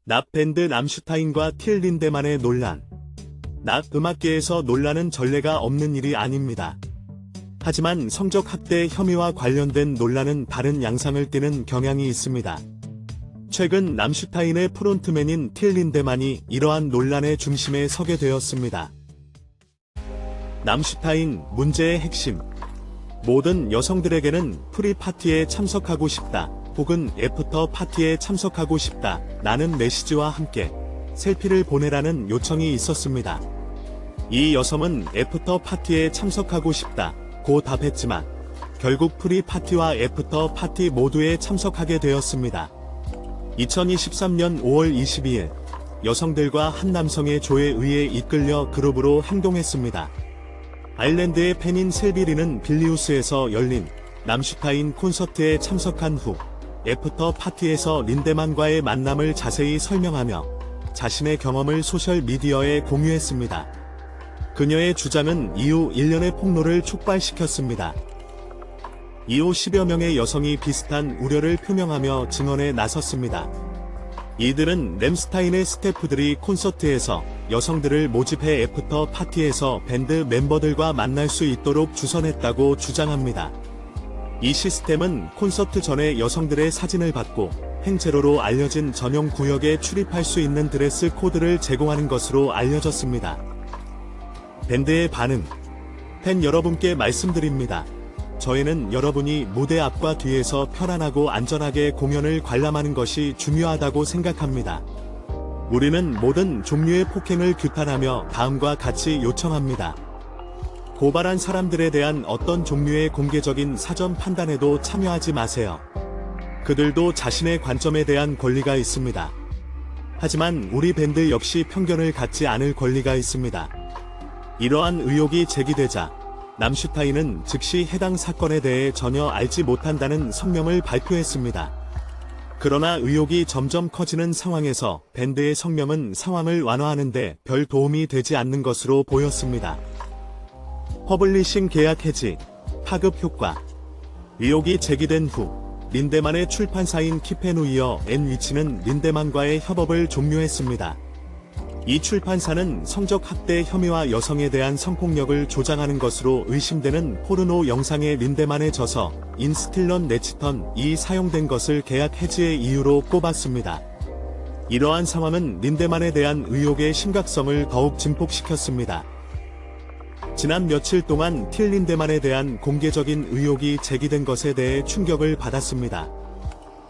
납 밴드 람슈타인과 틸 린데만의 논란. 납 음악계에서 논란은 전례가 없는 일이 아닙니다. 하지만 성적 학대 혐의와 관련된 논란은 다른 양상을 띠는 경향이 있습니다. 최근 람슈타인의 프론트맨인 틸 린데만이 이러한 논란의 중심에 서게 되었습니다. 람슈타인 문제의 핵심. 모든 여성들에게는 프리파티에 참석하고 싶다, 혹은 애프터 파티에 참석하고 싶다, 라는 메시지와 함께 셀피를 보내라는 요청이 있었습니다. 이 여성은 애프터 파티에 참석하고 싶다 고 답했지만 결국 프리파티와 애프터 파티 모두에 참석하게 되었습니다. 2023년 5월 22일 여성들과 한 남성의 조에 의해 이끌려 그룹으로 행동했습니다. 아일랜드의 팬인 셀비리는 빌리우스에서 열린 람슈타인 콘서트에 참석한 후 애프터 파티에서 린데만과의 만남을 자세히 설명하며 자신의 경험을 소셜미디어에 공유했습니다. 그녀의 주장은 이후 일련의 폭로를 촉발시켰습니다. 이후 10여 명의 여성이 비슷한 우려를 표명하며 증언에 나섰습니다. 이들은 램스타인의 스태프들이 콘서트에서 여성들을 모집해 애프터 파티에서 밴드 멤버들과 만날 수 있도록 주선했다고 주장합니다. 이 시스템은 콘서트 전에 여성들의 사진을 받고 행제로로 알려진 전용 구역에 출입할 수 있는 드레스 코드를 제공하는 것으로 알려졌습니다. 밴드의 반응. 팬 여러분께 말씀드립니다. 저희는 여러분이 무대 앞과 뒤에서 편안하고 안전하게 공연을 관람하는 것이 중요하다고 생각합니다. 우리는 모든 종류의 폭행을 규탄하며 다음과 같이 요청합니다. 고발한 사람들에 대한 어떤 종류의 공개적인 사전 판단에도 참여하지 마세요. 그들도 자신의 관점에 대한 권리가 있습니다. 하지만 우리 밴드 역시 편견을 갖지 않을 권리가 있습니다. 이러한 의혹이 제기되자 람슈타인은 즉시 해당 사건에 대해 전혀 알지 못한다는 성명을 발표했습니다. 그러나 의혹이 점점 커지는 상황에서 밴드의 성명은 상황을 완화하는데 별 도움이 되지 않는 것으로 보였습니다. 퍼블리싱 계약 해지, 파급 효과. 의혹이 제기된 후 린데만의 출판사인 키페누이어 앤 위치는 린데만과의 협업을 종료했습니다. 이 출판사는 성적 학대 혐의와 여성에 대한 성폭력을 조장하는 것으로 의심되는 포르노 영상의 린데만의 저서 인스틸런 네치턴이 사용된 것을 계약 해지의 이유로 꼽았습니다. 이러한 상황은 린데만에 대한 의혹의 심각성을 더욱 증폭시켰습니다. 지난 며칠 동안 틸 린데만에 대한 공개적인 의혹이 제기된 것에 대해 충격을 받았습니다.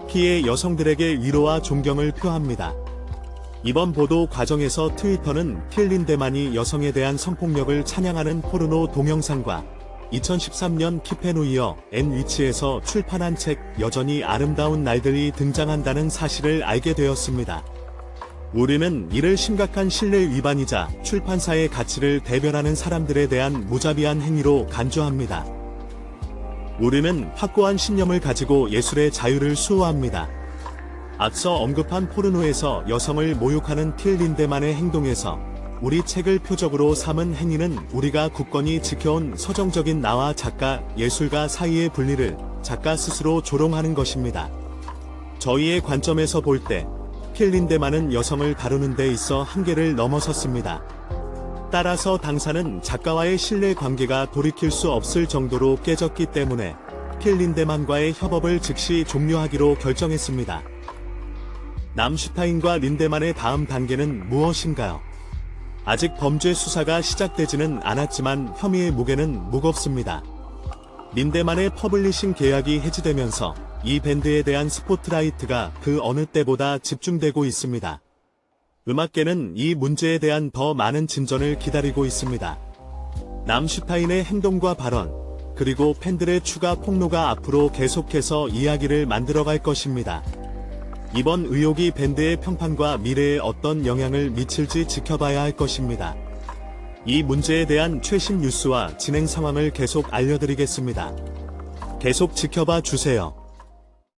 피해 여성들에게 위로와 존경을 표합니다. 이번 보도 과정에서 트위터는 틸 린데만이 여성에 대한 성폭력을 찬양하는 포르노 동영상과 2013년 키페누이어 앤 위치에서 출판한 책 여전히 아름다운 날들이 등장한다는 사실을 알게 되었습니다. 우리는 이를 심각한 신뢰 위반이자 출판사의 가치를 대변하는 사람들에 대한 무자비한 행위로 간주합니다. 우리는 확고한 신념을 가지고 예술의 자유를 수호합니다. 앞서 언급한 포르노에서 여성을 모욕하는 틸 린데만의 행동에서 우리 책을 표적으로 삼은 행위는 우리가 굳건히 지켜온 서정적인 나와 작가, 예술가 사이의 분리를 작가 스스로 조롱하는 것입니다. 저희의 관점에서 볼 때 틸 린데만은 여성을 다루는 데 있어 한계를 넘어섰습니다. 따라서 당사는 작가와의 신뢰 관계가 돌이킬 수 없을 정도로 깨졌기 때문에 틸 린데만과의 협업을 즉시 종료하기로 결정했습니다. 람슈타인과 린데만의 다음 단계는 무엇인가요? 아직 범죄 수사가 시작되지는 않았지만 혐의의 무게는 무겁습니다. 린데만의 퍼블리싱 계약이 해지되면서 이 밴드에 대한 스포트라이트가 그 어느 때보다 집중되고 있습니다. 음악계는 이 문제에 대한 더 많은 진전을 기다리고 있습니다. 람슈타인의 행동과 발언, 그리고 팬들의 추가 폭로가 앞으로 계속해서 이야기를 만들어갈 것입니다. 이번 의혹이 밴드의 평판과 미래에 어떤 영향을 미칠지 지켜봐야 할 것입니다. 이 문제에 대한 최신 뉴스와 진행 상황을 계속 알려드리겠습니다. 계속 지켜봐 주세요.